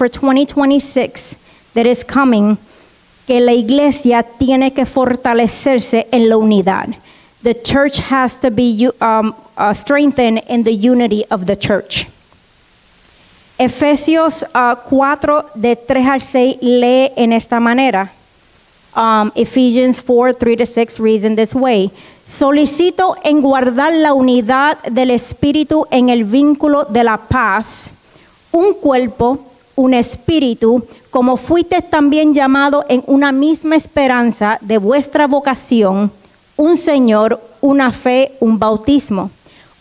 for 2026 that is coming, que la iglesia tiene que fortalecerse en la unidad. The church has to be strengthened in the unity of the church. Efesios 4, de 3 al 6, lee en esta manera. Ephesians 4, 3 to 6 reads in this way. Solicito en guardar la unidad del Espíritu en el vínculo de la paz, un cuerpo, un espíritu, como fuisteis también llamado en una misma esperanza de vuestra vocación, un Señor, una fe, un bautismo,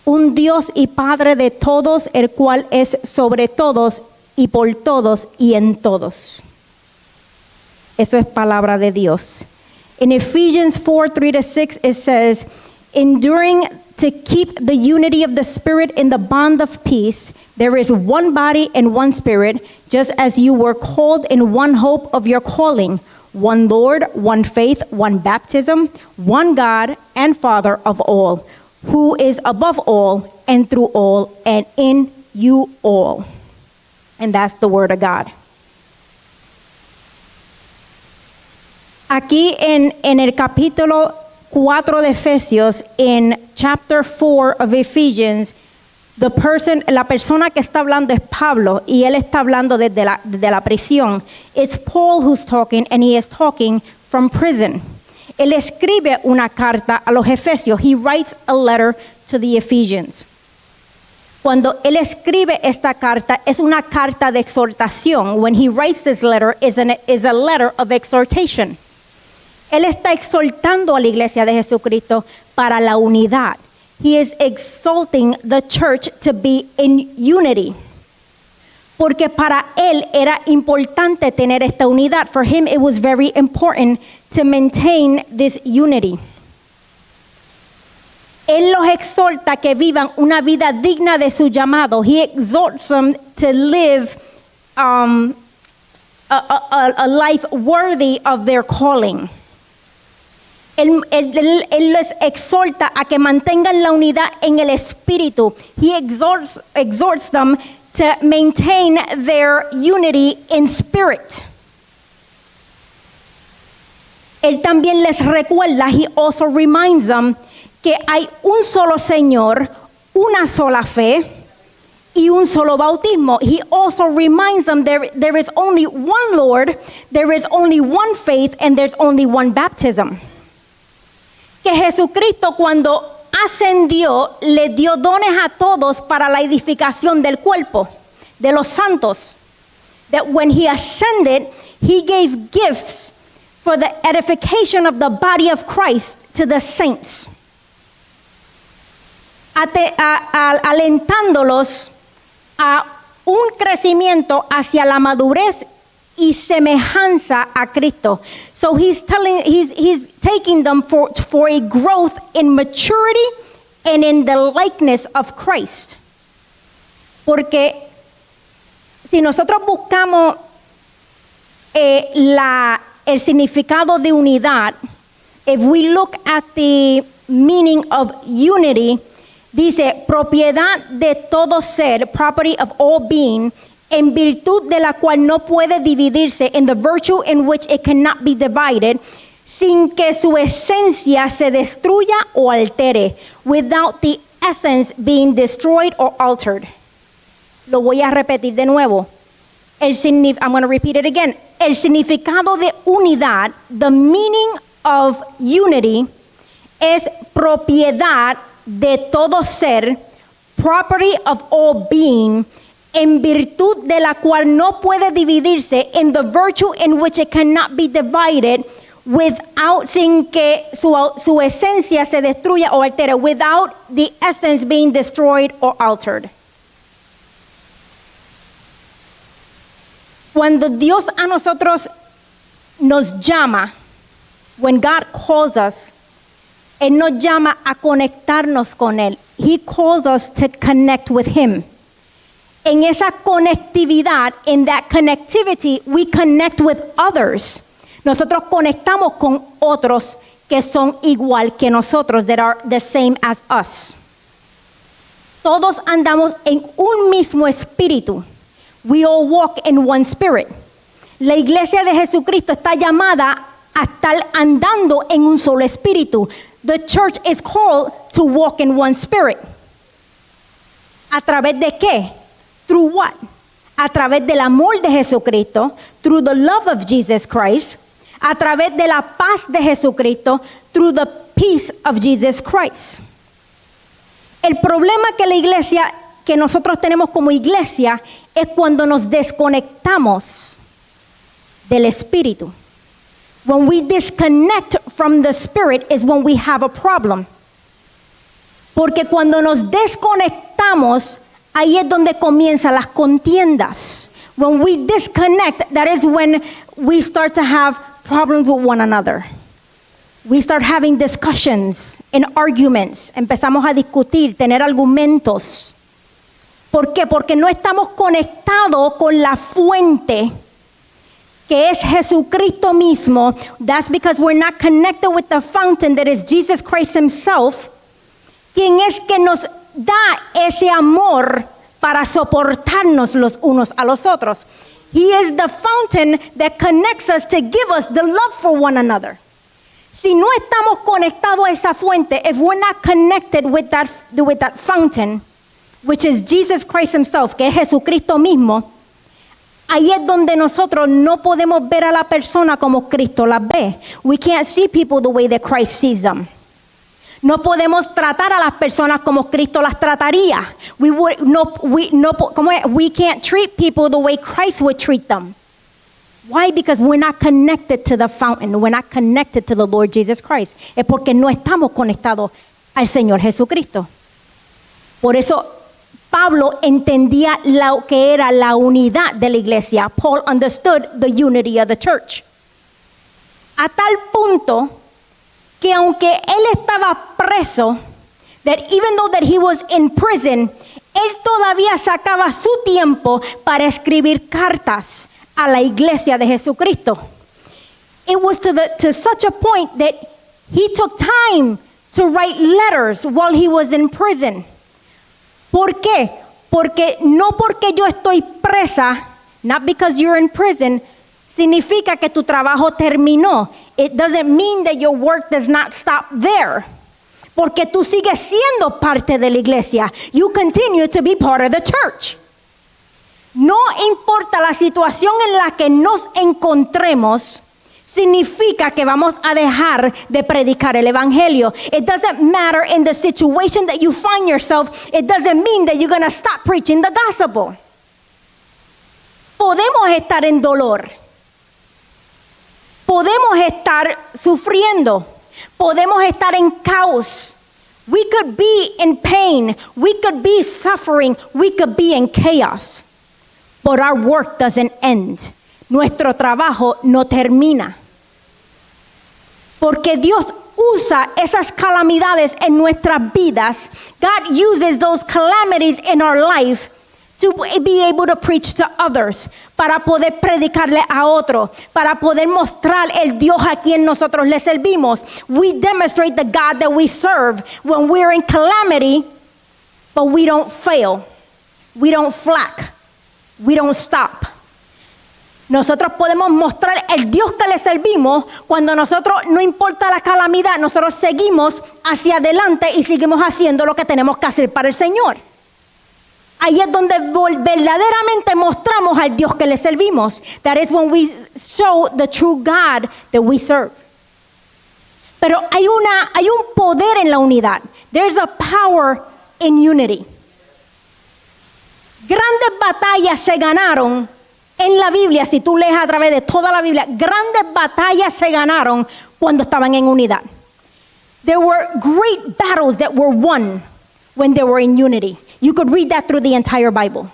un Dios y Padre de todos, el cual es sobre todos y por todos y en todos. Eso es palabra de Dios. In Ephesians 4, 3 to 6, it says, enduring to keep the unity of the Spirit in the bond of peace, there is one body and one Spirit, just as you were called in one hope of your calling, one Lord, one faith, one baptism, one God and Father of all, who is above all and through all and in you all. And that's the word of God. Aquí en el capítulo 4 de Efesios, in chapter 4 of Ephesians, la persona que está hablando es Pablo, y él está hablando desde la prisión. It's Paul who's talking, and he is talking from prison. Él escribe una carta a los Efesios. He writes a letter to the Ephesians. Cuando él escribe esta carta, es una carta de exhortación. When he writes this letter, is a letter of exhortation. Él está exhortando a la iglesia de Jesucristo para la unidad. He is exalting the church to be in unity. Porque para él era importante tener esta unidad. For him it was very important to maintain this unity. Él los exhorta que vivan una vida digna de su llamado. He exhorts them to live a life worthy of their calling. Él les exhorta a que mantengan la unidad en el espíritu. He exhorts them to maintain their unity in spirit. Él también les recuerda, he also reminds them, que hay un solo Señor, una sola fe y un solo bautismo. He also reminds them there is only one Lord, there is only one faith, and there's only one baptism. Que Jesucristo cuando ascendió le dio dones a todos para la edificación del cuerpo de los santos. That when he ascended, he gave gifts for the edification of the body of Christ to the saints. Alentándolos a un crecimiento hacia la madurez y semejanza a Cristo. So he's taking them for a growth in maturity and in the likeness of Christ. Porque si nosotros buscamos el significado de unidad, if we look at the meaning of unity, dice propiedad de todo ser, property of all being, en virtud de la cual no puede dividirse, in the virtue in which it cannot be divided, sin que su esencia se destruya o altere, without the essence being destroyed or altered. Lo voy a repetir de nuevo. I'm going to repeat it again. El significado de unidad, the meaning of unity, es propiedad de todo ser, property of all being, en virtud de la cual no puede dividirse, in the virtue in which it cannot be divided, without, sin que su esencia se destruya o altere, without the essence being destroyed or altered. Cuando Dios a nosotros nos llama, when God calls us, Él nos llama a conectarnos con Él. He calls us to connect with Him. En esa conectividad, in that connectivity, we connect with others. Nosotros conectamos con otros que son igual que nosotros, that are the same as us. Todos andamos en un mismo espíritu. We all walk in one spirit. La iglesia de Jesucristo está llamada a estar andando en un solo espíritu. The church is called to walk in one spirit. ¿A través de qué? Through what? A través del amor de Jesucristo, through the love of Jesus Christ, a través de la paz de Jesucristo, through the peace of Jesus Christ. El problema que nosotros tenemos como iglesia es cuando nos desconectamos del espíritu. When we disconnect from the spirit is when we have a problem. Porque cuando nos desconectamos, ahí es donde comienzan las contiendas. When we disconnect, that is when we start to have problems with one another. We start having discussions and arguments. Empezamos a discutir, tener argumentos. ¿Por qué? Porque no estamos conectados con la fuente que es Jesucristo mismo. That's because we're not connected with the fountain that is Jesus Christ himself, quien es que nos da ese amor para soportarnos los unos a los otros. He is the fountain that connects us to give us the love for one another. Si no estamos conectados a esa fuente, if we're not connected with that fountain, which is Jesus Christ himself, que es Jesucristo mismo, ahí es donde nosotros no podemos ver a la persona como Cristo las ve. We can't see people the way that Christ sees them. No podemos tratar a las personas como Cristo las trataría. We can't treat people the way Christ would treat them. Why? Because we're not connected to the fountain. We're not connected to the Lord Jesus Christ. Es porque no estamos conectados al Señor Jesucristo. Por eso Pablo entendía lo que era la unidad de la iglesia. Paul understood the unity of the church. A tal punto que aunque él estaba preso, that even though that he was in prison, él todavía sacaba su tiempo para escribir cartas a la iglesia de Jesucristo. It was to such a point that he took time to write letters while he was in prison. ¿Por qué? Porque no porque yo estoy presa, not because you're in prison, significa que tu trabajo terminó. It doesn't mean that your work does not stop there. Porque tú sigues siendo parte de la iglesia. You continue to be part of the church. No importa la situación en la que nos encontremos, significa que vamos a dejar de predicar el evangelio. It doesn't matter in the situation that you find yourself. It doesn't mean that you're going to stop preaching the gospel. Podemos estar en dolor. Podemos estar sufriendo. Podemos estar en caos. We could be in pain. We could be suffering. We could be in chaos. But our work doesn't end. Nuestro trabajo no termina. Porque Dios usa esas calamidades en nuestras vidas. God uses those calamities in our life to be able to preach to others, para poder predicarle a otro, para poder mostrar el Dios a quien nosotros le servimos. We demonstrate the God that we serve when we're in calamity, but we don't fail. We don't flack. We don't stop. Nosotros podemos mostrar el Dios que le servimos cuando nosotros, no importa la calamidad, nosotros seguimos hacia adelante y seguimos haciendo lo que tenemos que hacer para el Señor. Ahí es donde verdaderamente mostramos al Dios que le servimos. That is when we show the true God that we serve. Pero hay un poder en la unidad. There's a power in unity. Grandes batallas se ganaron en la Biblia. Si tú lees a través de toda la Biblia, grandes batallas se ganaron cuando estaban en unidad. There were great battles that were won when they were in unity. You could read that through the entire Bible.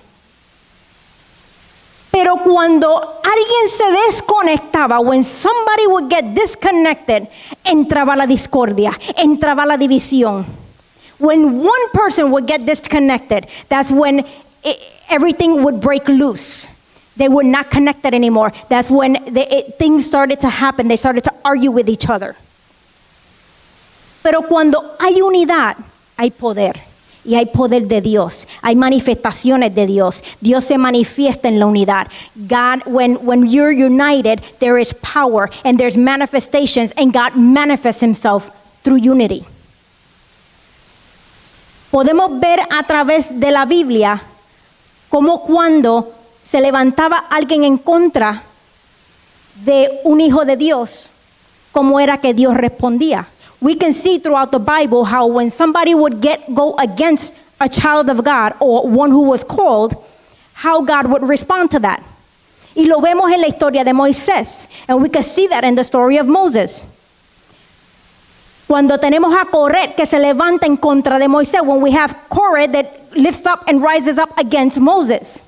Pero cuando alguien se desconectaba, when somebody would get disconnected, entraba la discordia, entraba la división. When one person would get disconnected, that's when everything would break loose. They were not connected anymore. That's when things started to happen. They started to argue with each other. Pero cuando hay unidad, hay poder. Y hay poder de Dios, hay manifestaciones de Dios. Dios se manifiesta en la unidad. God, when you're united, there is power and there's manifestations, and God manifests himself through unity. Podemos ver a través de la Biblia cómo cuando se levantaba alguien en contra de un hijo de Dios, cómo era que Dios respondía. We can see throughout the Bible how when somebody would go against a child of God or one who was called, how God would respond to that. Y lo vemos en la historia de Moisés, and we can see that in the story of Moses. Cuando tenemos a Coré que se levanta en contra de Moisés, when we have Coré that lifts up and rises up against Moses.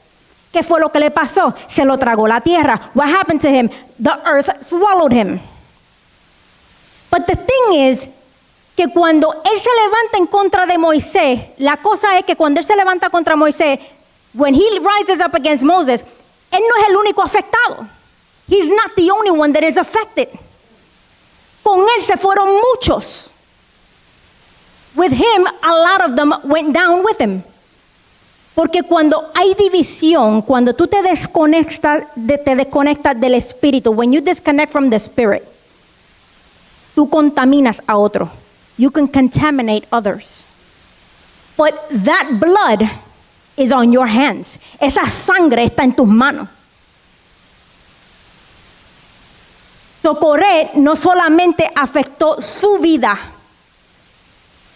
¿Qué fue lo que le pasó? Se lo tragó la tierra. What happened to him? The earth swallowed him. But the thing is que cuando él se levanta en contra de Moisés, la cosa es que cuando él se levanta contra Moisés, when he rises up against Moses, él no es el único afectado. He's not the only one that is affected. Con él se fueron muchos. With him, a lot of them went down with him. Porque cuando hay división, cuando tú te desconectas del espíritu, when you disconnect from the spirit, tú contaminas a otro. You can contaminate others. But that blood is on your hands. Esa sangre está en tus manos. So, Coré no solamente afectó su vida,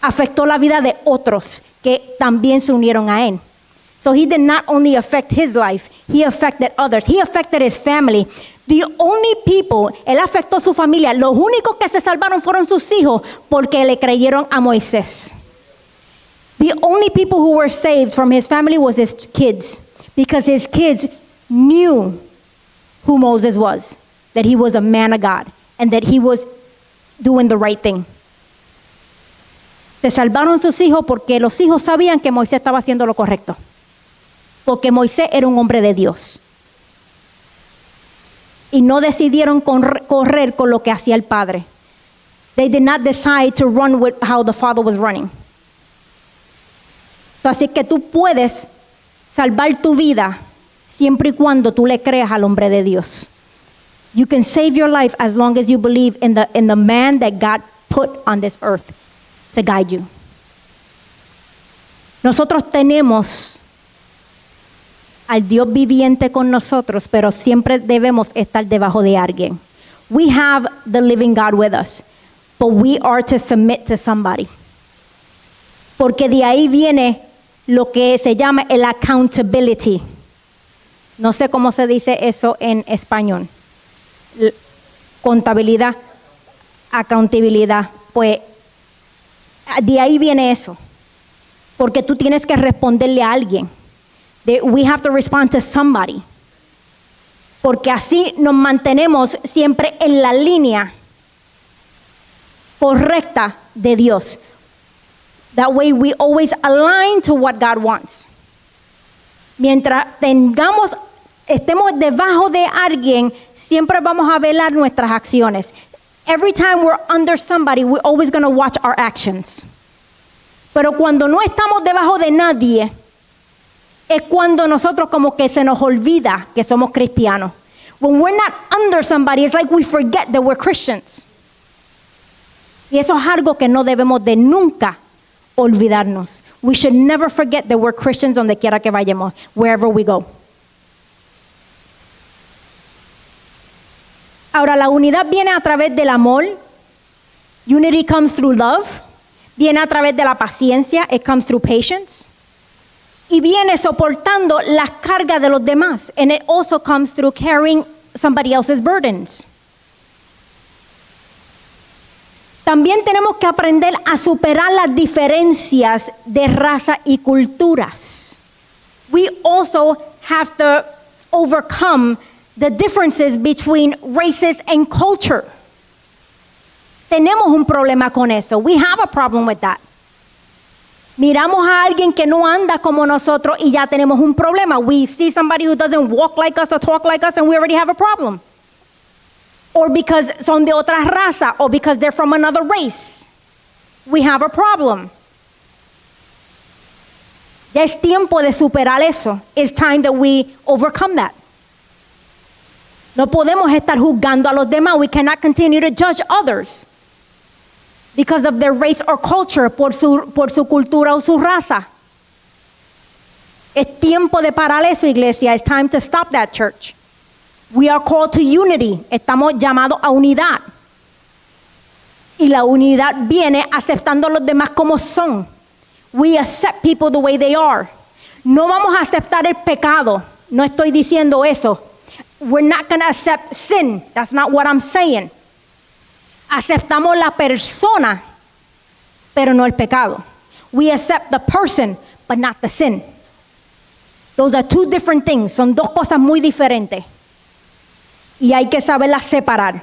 afectó la vida de otros que también se unieron a él. So he did not only affect his life, he affected others. He affected his family. The only people, él afectó su familia. Los únicos que se salvaron fueron sus hijos porque le creyeron a Moisés. The only people who were saved from his family was his kids, because his kids knew who Moses was, that he was a man of God, and that he was doing the right thing. Se salvaron sus hijos porque los hijos sabían que Moisés estaba haciendo lo correcto. Porque Moisés era un hombre de Dios. Y no decidieron correr con lo que hacía el padre. They did not decide to run with how the father was running. Así que tú puedes salvar tu vida siempre y cuando tú le creas al hombre de Dios. You can save your life as long as you believe in the man that God put on this earth to guide you. Nosotros tenemos al Dios viviente con nosotros, pero siempre debemos estar debajo de alguien. We have the living God with us, but we are to submit to somebody. Porque de ahí viene lo que se llama el accountability. No sé cómo se dice eso en español. Contabilidad, accountabilidad. Pues de ahí viene eso. Porque tú tienes que responderle a alguien. We have to respond to somebody. Porque así nos mantenemos siempre en la línea correcta de Dios. That way we always align to what God wants. Mientras estemos debajo de alguien, siempre vamos a velar nuestras acciones. Every time we're under somebody, we're always going to watch our actions. Pero cuando no estamos debajo de nadie, es cuando nosotros como que se nos olvida que somos cristianos. When we're not under somebody, it's like we forget that we're Christians. Y eso es algo que no debemos de nunca olvidarnos. We should never forget that we're Christians donde quiera que vayamos, wherever we go. Ahora, la unidad viene a través del amor. Unity comes through love. Viene a través de la paciencia. It comes through patience. Y viene soportando las cargas de los demás. And it also comes through carrying somebody else's burdens. También tenemos que aprender a superar las diferencias de raza y culturas. We also have to overcome the differences between races and culture. Tenemos un problema con eso. We have a problem with that. Miramos a alguien que no anda como nosotros y ya tenemos un problema. We see somebody who doesn't walk like us or talk like us and we already have a problem. Or because son de otra raza, or because they're from another race. We have a problem. Ya es tiempo de superar eso. It's time that we overcome that. No podemos estar juzgando a los demás. We cannot continue to judge others because of their race or culture, por su cultura o su raza. Es tiempo de parar eso, iglesia. It's time to stop that, church. We are called to unity. Estamos llamados a unidad. Y la unidad viene aceptando a los demás como son. We accept people the way they are. No vamos a aceptar el pecado. No estoy diciendo eso. We're not going to accept sin. That's not what I'm saying. Aceptamos la persona, pero no el pecado. We accept the person, but not the sin. Those are two different things. Son dos cosas muy diferentes. Y hay que saberlas separar.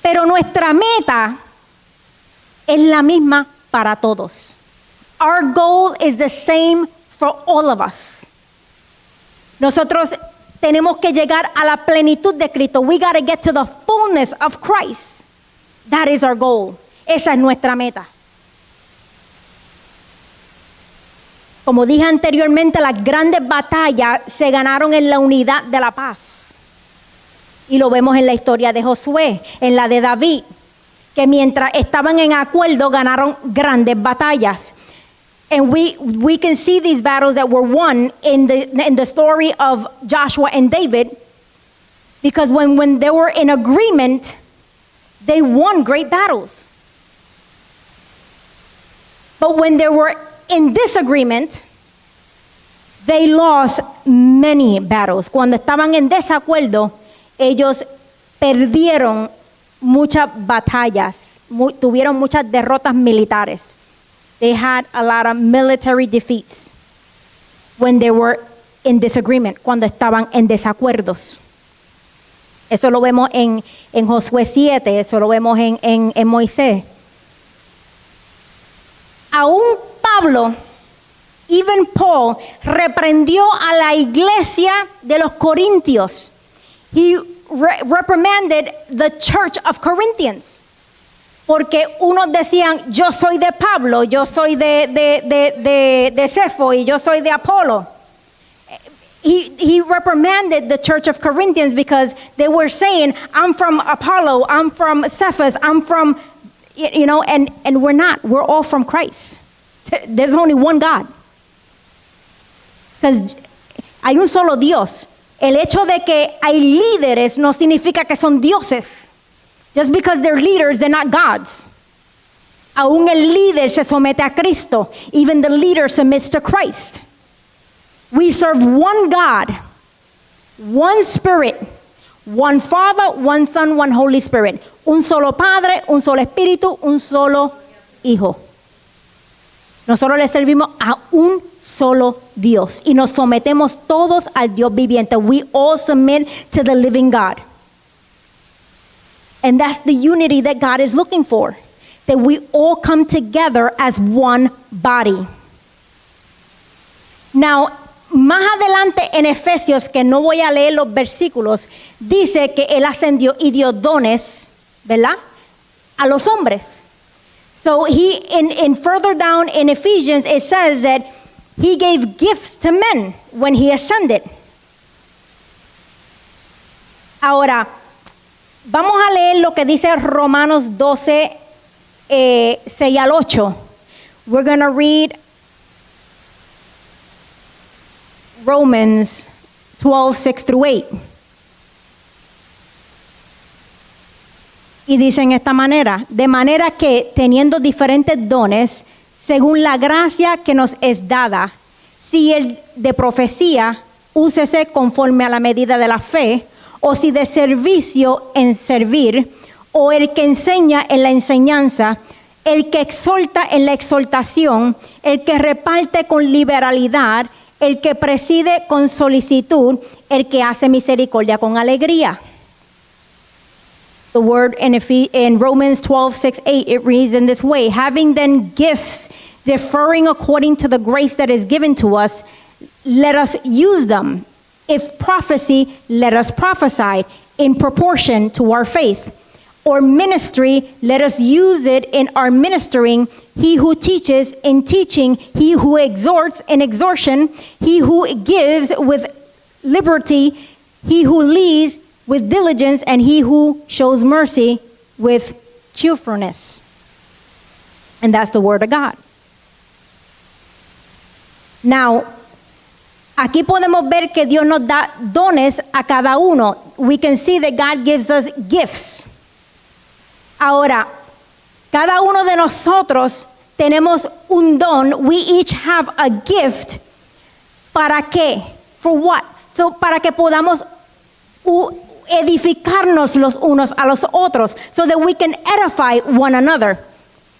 Pero nuestra meta es la misma para todos. Our goal is the same for all of us. Nosotros tenemos que llegar a la plenitud de Cristo. We got to get to the fullness of Christ. That is our goal. Esa es nuestra meta. Como dije anteriormente, las grandes batallas se ganaron en la unidad de la paz. Y lo vemos en la historia de Josué, en la de David, que mientras estaban en acuerdo ganaron grandes batallas. And we can see these battles that were won in the story of Joshua and David, because when they were in agreement, they won great battles. But when they were in disagreement, they lost many battles. Cuando estaban en desacuerdo, ellos perdieron muchas batallas, tuvieron muchas derrotas militares. They had a lot of military defeats when they were in disagreement, cuando estaban en desacuerdos. Eso lo vemos en Josué 7, eso lo vemos en Moisés. Aún Pablo, even Paul, reprendió a la iglesia de los Corintios. He reprimanded the church of Corinthians. Porque unos decían, yo soy de Pablo, yo soy de Cefo y yo soy de Apolo. He reprimanded the church of Corinthians because they were saying, I'm from Apollo, I'm from Cephas, I'm from, and we're not. We're all from Christ. There's only one God. Because hay un solo Dios. El hecho de que hay líderes no significa que son dioses. Just because they're leaders, they're not gods. Aún el líder se somete a Cristo. Even the leader submits to Christ. We serve one God, one Spirit, one Father, one Son, one Holy Spirit. Un solo Padre, un solo Espíritu, un solo Hijo. Nosotros le servimos a un solo Dios y nos sometemos todos al Dios viviente. We all submit to the living God. And that's the unity that God is looking for. That we all come together as one body. Now, más adelante en Efesios, que no voy a leer los versículos, dice que Él ascendió y dio dones, ¿verdad?, a los hombres. So in further down in Ephesians, it says that He gave gifts to men when He ascended. Ahora, vamos a leer lo que dice Romanos 12, 6 al 8. We're going to read Romans 12, 6 through 8. Y dice en esta manera, de manera que teniendo diferentes dones, según la gracia que nos es dada, si el de profecía, úsese conforme a la medida de la fe, o si de servicio en servir, o el que enseña en la enseñanza, el que exhorta en la exhortación, el que reparte con liberalidad, el que preside con solicitud, el que hace misericordia con alegría. The word in Romans 12, 6, 8, it reads in this way, having then gifts differing according to the grace that is given to us, let us use them. If prophecy, let us prophesy in proportion to our faith. or ministry, let us use it in our ministering. He who teaches in teaching, he who exhorts in exhortation, he who gives with liberty, he who leads with diligence, and he who shows mercy with cheerfulness. And that's the word of God. Now, aquí podemos ver que Dios nos da dones a cada uno. We can see that God gives us gifts. Ahora, cada uno de nosotros tenemos un don. We each have a gift. ¿Para qué? For what? So, para que podamos edificarnos los unos a los otros, so that we can edify one another.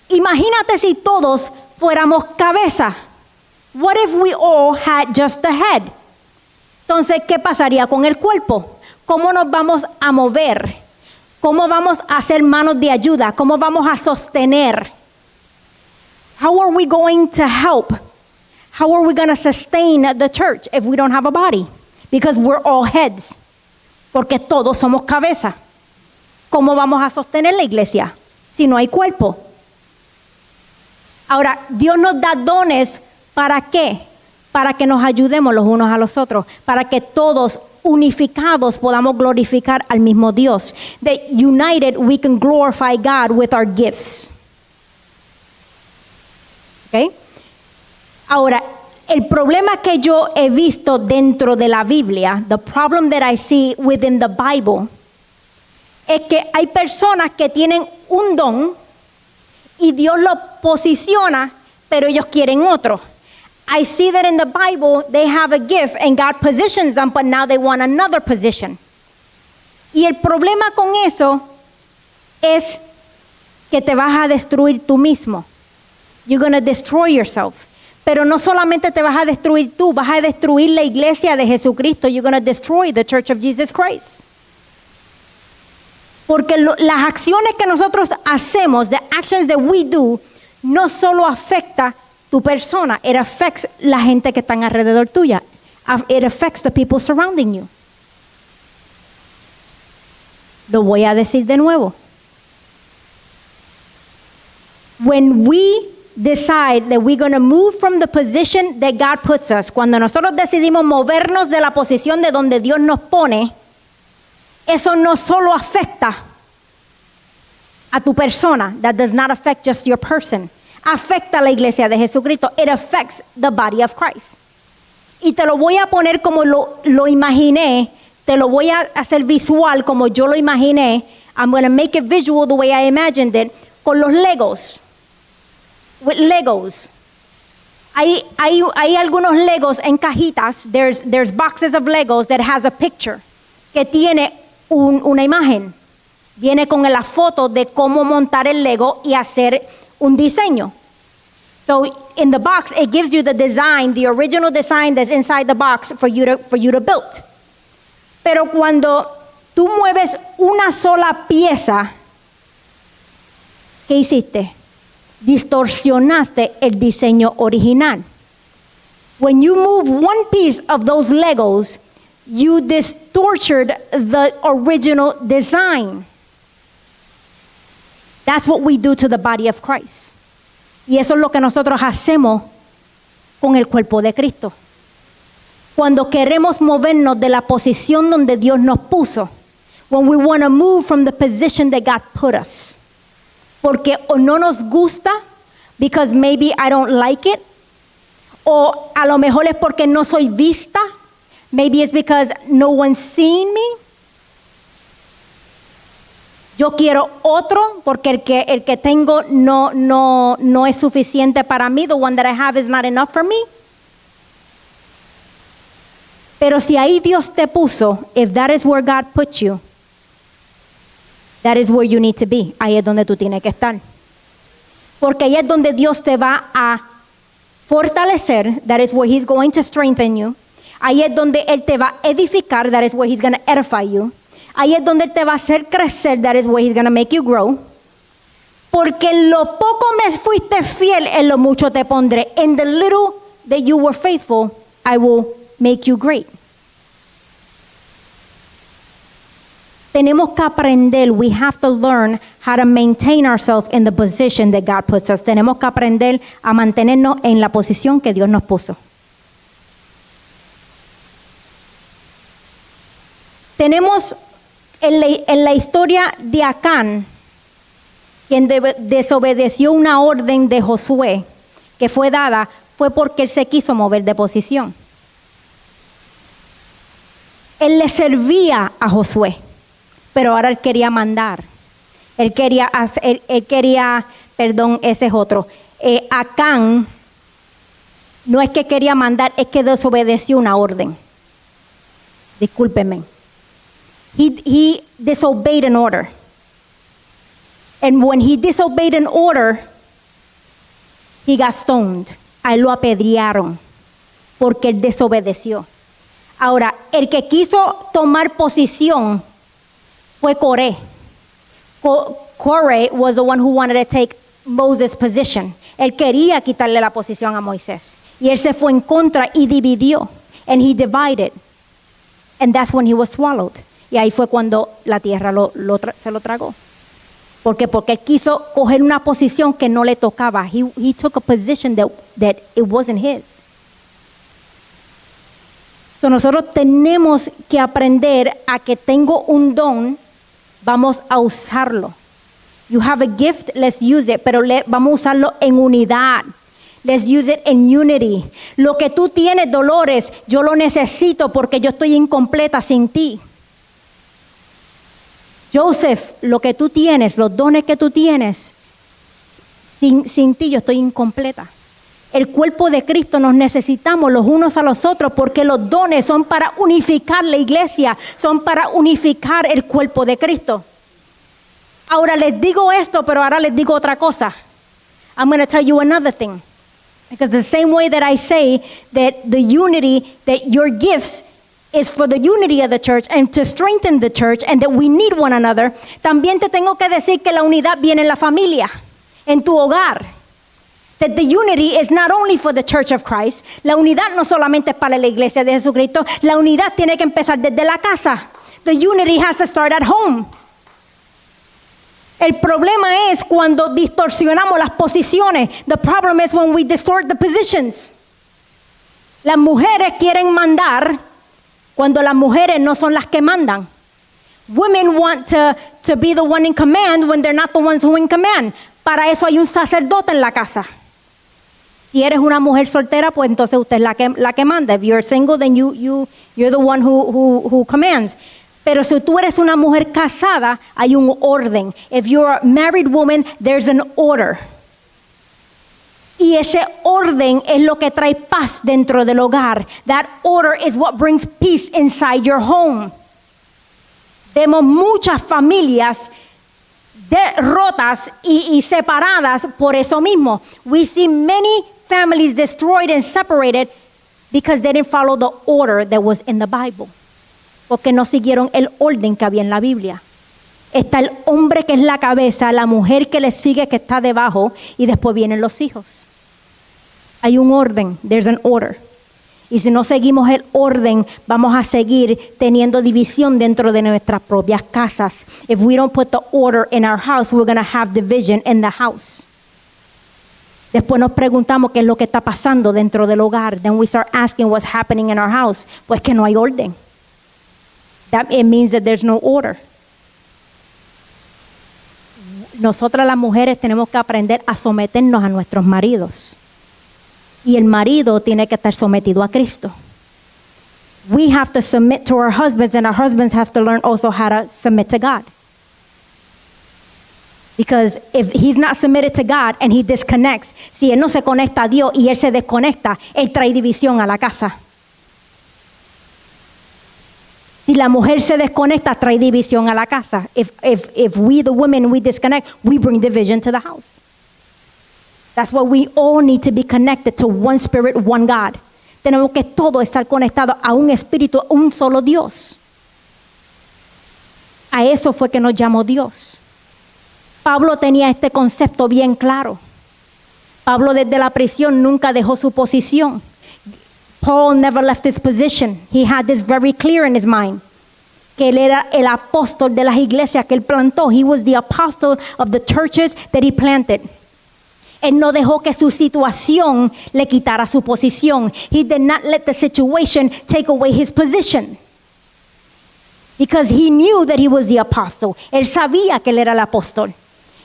Imagínate si todos fuéramos cabeza. What if we all had just the head? Entonces, ¿qué pasaría con el cuerpo? ¿Cómo nos vamos a mover? ¿Cómo vamos a hacer manos de ayuda? ¿Cómo vamos a sostener? How are we going to help? How are we going to sustain the church if we don't have a body? Because we're all heads. Porque todos somos cabeza. ¿Cómo vamos a sostener la iglesia si no hay cuerpo? Ahora, Dios nos da dones. ¿Para qué? Para que nos ayudemos los unos a los otros, para que todos unificados podamos glorificar al mismo Dios. That united we can glorify God with our gifts. Okay? Ahora, el problema que yo he visto dentro de la Biblia, the problem that I see within the Bible, es que hay personas que tienen un don y Dios lo posiciona, pero ellos quieren otro. I see that in the Bible, they have a gift and God positions them, but now they want another position. Y el problema con eso es que te vas a destruir tú mismo. You're going to destroy yourself. Pero no solamente te vas a destruir tú, vas a destruir la iglesia de Jesucristo. You're going to destroy the church of Jesus Christ. Porque las acciones que nosotros hacemos, the actions that we do, no solo afecta tu persona, it affects la gente que están alrededor tuya. It affects the people surrounding you. Lo voy a decir de nuevo. When we decide that we're going to move from the position that God puts us, cuando nosotros decidimos movernos de la posición de donde Dios nos pone, eso no solo afecta a tu persona. That does not affect just your person. Afecta a la iglesia de Jesucristo. It affects the body of Christ. Y te lo voy a poner como lo imaginé. Te lo voy a hacer visual como yo lo imaginé. I'm going to make it visual the way I imagined it. Con los Legos. With Legos. Hay algunos Legos en cajitas. There's boxes of Legos that has a picture. Que tiene una imagen. Viene con la foto de cómo montar el Lego y hacer un diseño. So in the box, it gives you the design, the original design that's inside the box for you to build. Pero cuando tú mueves una sola pieza, ¿qué hiciste? Distorsionaste el diseño original. When you move one piece of those Legos, you distorted the original design. That's what we do to the body of Christ. Y eso es lo que nosotros hacemos con el cuerpo de Cristo. Cuando queremos movernos de la posición donde Dios nos puso. When we want to move from the position that God put us. Porque o no nos gusta, because maybe I don't like it. O a lo mejor es porque no soy vista. Maybe it's because no one's seen me. Yo quiero otro porque el que tengo no es suficiente para mí. The one that I have is not enough for me. Pero si ahí Dios te puso, if that is where God put you, that is where you need to be. Ahí es donde tú tienes que estar. Porque ahí es donde Dios te va a fortalecer. That is where He's going to strengthen you. Ahí es donde Él te va a edificar. That is where He's going to edify you. Ahí es donde Él te va a hacer crecer. That is where He's going to make you grow. Porque en lo poco me fuiste fiel, en lo mucho te pondré. In the little that you were faithful, I will make you great. Tenemos que aprender, we have to learn how to maintain ourselves in the position that God puts us. Tenemos que aprender a mantenernos en la posición que Dios nos puso. Tenemos en la historia de Acán, quien desobedeció una orden de Josué que fue dada, fue porque él se quiso mover de posición. Él le servía a Josué, pero ahora él quería mandar. Ese es otro. Acán no es que quería mandar, es que desobedeció una orden. Discúlpenme. He disobeyed an order. And when he disobeyed an order, he got stoned. A él lo apedrearon porque él desobedeció. Ahora, el que quiso tomar posición fue Coré. Coré was the one who wanted to take Moses' position. Él quería quitarle la posición a Moisés. Y él se fue en contra y dividió. And he divided. And that's when he was swallowed. Y ahí fue cuando la tierra se lo tragó. Porque él quiso coger una posición que no le tocaba. He took a position that it wasn't his. So nosotros tenemos que aprender a que tengo un don, vamos a usarlo. You have a gift, let's use it, pero vamos a usarlo en unidad. Let's use it in unity. Lo que tú tienes, Dolores, yo lo necesito porque yo estoy incompleta sin ti. Joseph, lo que tú tienes, los dones que tú tienes, sin ti yo estoy incompleta. El cuerpo de Cristo nos necesitamos los unos a los otros porque los dones son para unificar la iglesia, son para unificar el cuerpo de Cristo. Ahora les digo esto, pero ahora les digo otra cosa. I'm going to tell you another thing. Because the same way that I say that the unity, that your gifts is for the unity of the church and to strengthen the church and that we need one another, también te tengo que decir que la unidad viene en la familia, en tu hogar. That the unity is not only for the church of Christ. La unidad no solamente es para la iglesia de Jesucristo. La unidad tiene que empezar desde la casa. The unity has to start at home. El problema es cuando distorsionamos las posiciones. The problem is when we distort the positions. Las mujeres quieren mandar cuando las mujeres no son las que mandan. Women want to be the one in command when they're not the ones who in command. Para eso hay un sacerdote en la casa. Si eres una mujer soltera, pues entonces usted es la que manda. If you're single, then you're the one who commands. Pero si tú eres una mujer casada, hay un orden. If you're a married woman, there's an order. Y ese orden es lo que trae paz dentro del hogar. That order is what brings peace inside your home. Vemos muchas familias rotas y separadas por eso mismo. We see many families destroyed and separated because they didn't follow the order that was in the Bible. Porque no siguieron el orden que había en la Biblia. Está el hombre que es la cabeza, la mujer que le sigue que está debajo y después vienen los hijos. Hay un orden, there's an order. Y si no seguimos el orden, vamos a seguir teniendo división dentro de nuestras propias casas. If we don't put the order in our house, we're going to have division in the house. Después nos preguntamos qué es lo que está pasando dentro del hogar. Then we start asking what's happening in our house. Pues que no hay orden. It means that there's no order. Nosotras las mujeres tenemos que aprender a someternos a nuestros maridos. Y el marido tiene que estar sometido a Cristo. We have to submit to our husbands and our husbands have to learn also how to submit to God. Because if he's not submitted to God and he disconnects, si él no se conecta a Dios y él se desconecta, él trae división a la casa. Si la mujer se desconecta, trae división a la casa. If we, the women, we disconnect, we bring division to the house. That's why we all need to be connected to one spirit, one God. Tenemos que todo estar conectado a un espíritu, a un solo Dios. A eso fue que nos llamó Dios. Pablo tenía este concepto bien claro. Pablo desde la prisión nunca dejó su posición. Paul never left his position. He had this very clear in his mind. que él era el apóstol de las iglesias que él plantó. He was the apostle of the churches that he planted. Él no dejó que su situación le quitara su posición. He did not let the situation take away his position. Because he knew that he was the apostle. Él sabía que él era el apóstol.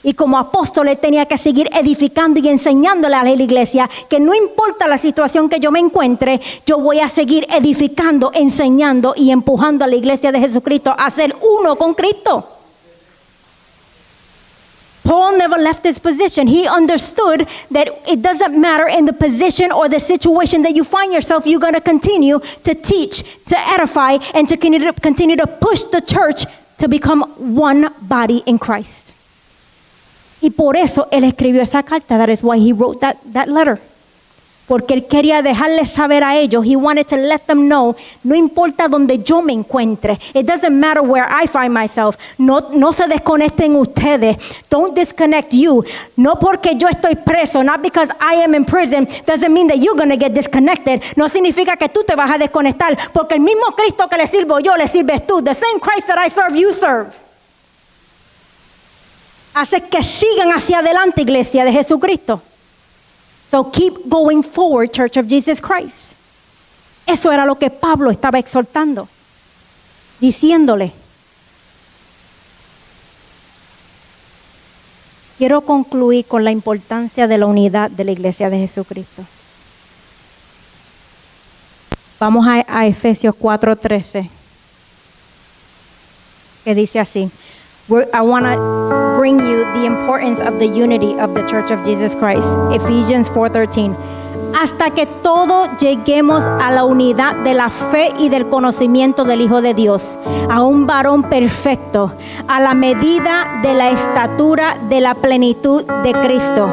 Y como apóstol él tenía que seguir edificando y enseñándole a la iglesia que no importa la situación que yo me encuentre, yo voy a seguir edificando, enseñando y empujando a la iglesia de Jesucristo a ser uno con Cristo. Paul never left his position. He understood that it doesn't matter in the position or the situation that you find yourself, you're going to continue to teach, to edify, and to continue to push the church to become one body in Christ. Y por eso él escribió esa carta. That is why he wrote that letter. Porque él quería dejarles saber a ellos. He wanted to let them know, no importa donde yo me encuentre. It doesn't matter where I find myself. No se desconecten ustedes. Don't disconnect you. No porque yo estoy preso, not because I am in prison, doesn't mean that you're going to get disconnected. No significa que tú te vas a desconectar. Porque el mismo Cristo que le sirvo yo, le sirves tú. The same Christ that I serve, you serve. Hace que sigan hacia adelante, iglesia de Jesucristo. So keep going forward, Church of Jesus Christ. Eso era lo que Pablo estaba exhortando, diciéndole. Quiero concluir con la importancia de la unidad de la iglesia de Jesucristo. Vamos a Efesios 4:13, que dice así. I want to bring you the importance of the unity of the Church of Jesus Christ. Ephesians 4:13. Hasta que todos lleguemos a la unidad de la fe y del conocimiento del Hijo de Dios, a un varón perfecto, a la medida de la estatura de la plenitud de Cristo.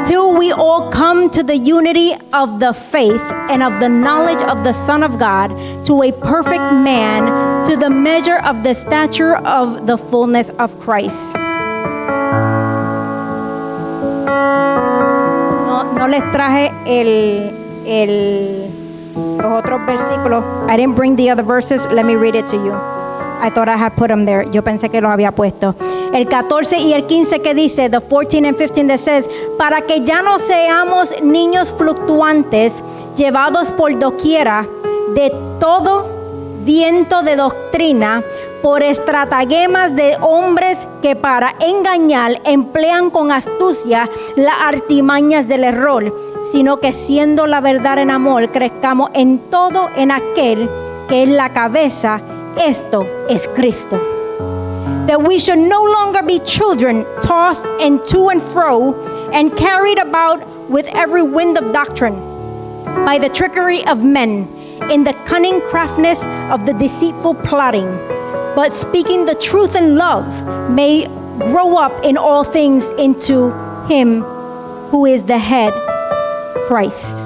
Till we all come to the unity of the faith and of the knowledge of the Son of God, to a perfect man, to the measure of the stature of the fullness of Christ. No les traje los otros versículos. I didn't bring the other verses. Let me read it to you. I thought I had put them there. Yo pensé que los había puesto. El 14 y el 15 que dice, the 14 and 15 that says, para que ya no seamos niños fluctuantes, llevados por doquiera de todo viento de doctrina, por estratagemas de hombres que para engañar emplean con astucia las artimañas del error, sino que siendo la verdad en amor, crezcamos en todo en aquel que es la cabeza, esto es Cristo. That we should no longer be children tossed and to and fro and carried about with every wind of doctrine by the trickery of men in the cunning craftiness of the deceitful plotting, but speaking the truth in love may grow up in all things into him who is the head, Christ.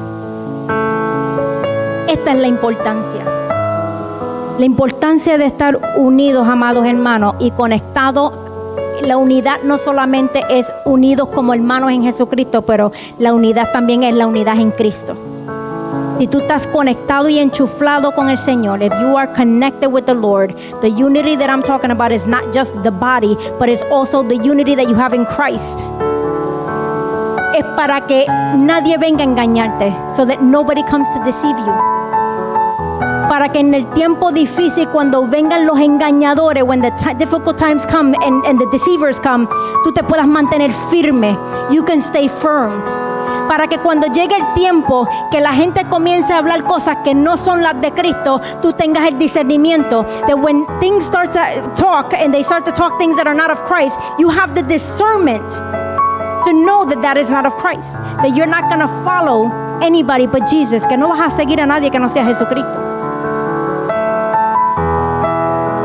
Esta es la importancia. La importancia de estar unidos, amados hermanos, y conectados. La unidad no solamente es unidos como hermanos en Jesucristo, pero la unidad también es la unidad en Cristo. Si tú estás conectado y enchuflado con el Señor, if you are connected with the Lord, the unity that I'm talking about is not just the body, but it's also the unity that you have in Christ. Es para que nadie venga a engañarte, so that nobody comes to deceive you. Para que en el tiempo difícil, cuando vengan los engañadores, when the difficult times come and the deceivers come, tú te puedas mantener firme. You can stay firm. Para que cuando llegue el tiempo que la gente comience a hablar cosas que no son las de Cristo, tú tengas el discernimiento. That when things start to talk and they start to talk things that are not of Christ, you have the discernment to know that that is not of Christ. That you're not going to follow anybody but Jesus. Que no vas a seguir a nadie que no sea Jesucristo.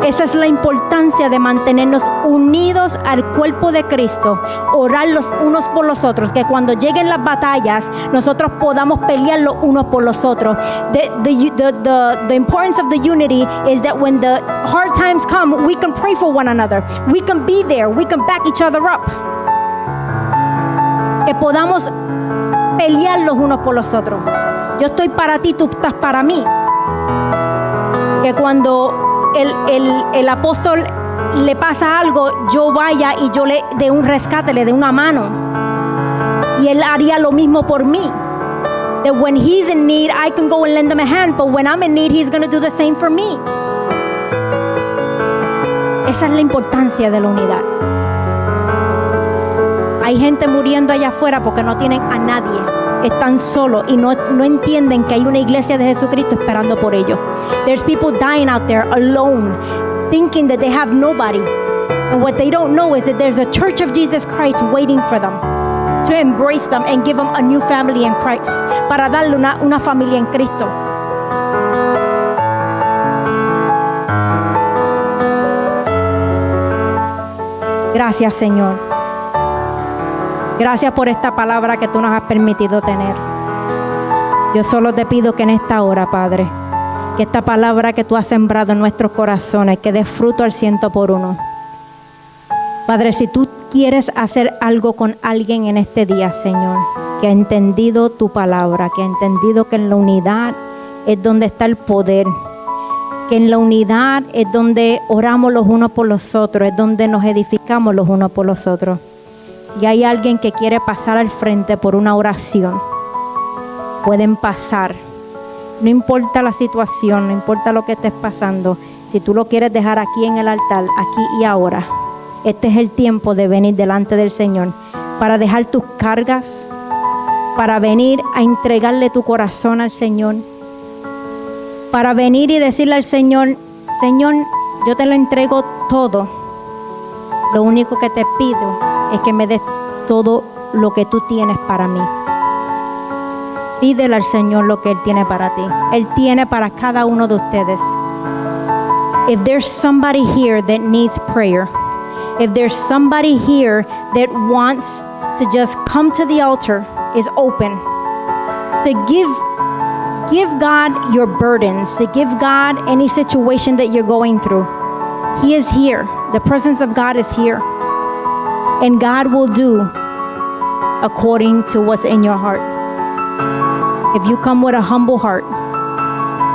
Esa es la importancia de mantenernos unidos al cuerpo de Cristo, orar los unos por los otros, que cuando lleguen las batallas nosotros podamos pelear los unos por los otros. The importance of the unity is that when the hard times come, we can pray for one another. We can be there. We can back each other up. Que podamos pelear los unos por los otros. Yo estoy para ti, tú estás para mí. Que cuando el apóstol le pasa algo, yo vaya y yo le dé un rescate, le dé una mano. Y él haría lo mismo por mí. That when he's in need, I can go and lend him a hand, but when I'm in need, he's going to do the same for me. Esa es la importancia de la unidad. Hay gente muriendo allá afuera porque no tienen a nadie. Están solos y no entienden que hay una iglesia de Jesucristo esperando por ellos. There's people dying out there alone, thinking that they have nobody. And what they don't know is that there's a church of Jesus Christ waiting for them, to embrace them and give them a new family in Christ, para darle una familia en Cristo. Gracias, Señor. Gracias por esta palabra que tú nos has permitido tener. Yo solo te pido que en esta hora, Padre, que esta palabra que tú has sembrado en nuestros corazones, que dé fruto al 100%. Padre, si tú quieres hacer algo con alguien en este día, Señor, que ha entendido tu palabra, que ha entendido que en la unidad es donde está el poder, que en la unidad es donde oramos los unos por los otros, es donde nos edificamos los unos por los otros. Si hay alguien que quiere pasar al frente por una oración, pueden pasar. No importa la situación, no importa lo que estés pasando. Si tú lo quieres dejar aquí en el altar, aquí y ahora, este es el tiempo de venir delante del Señor para dejar tus cargas, para venir a entregarle tu corazón al Señor, para venir y decirle al Señor, Señor, yo te lo entrego todo. Lo único que te pido es que me des todo lo que tú tienes para mí. Pídele al Señor lo que Él tiene para ti. Él tiene para cada uno de ustedes. If there's somebody here that needs prayer, if there's somebody here that wants to just come to the altar, is open to give God your burdens, to give God any situation that you're going through. He is here. The presence of God is here. And God will do according to what's in your heart. If you come with a humble heart,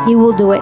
He will do it.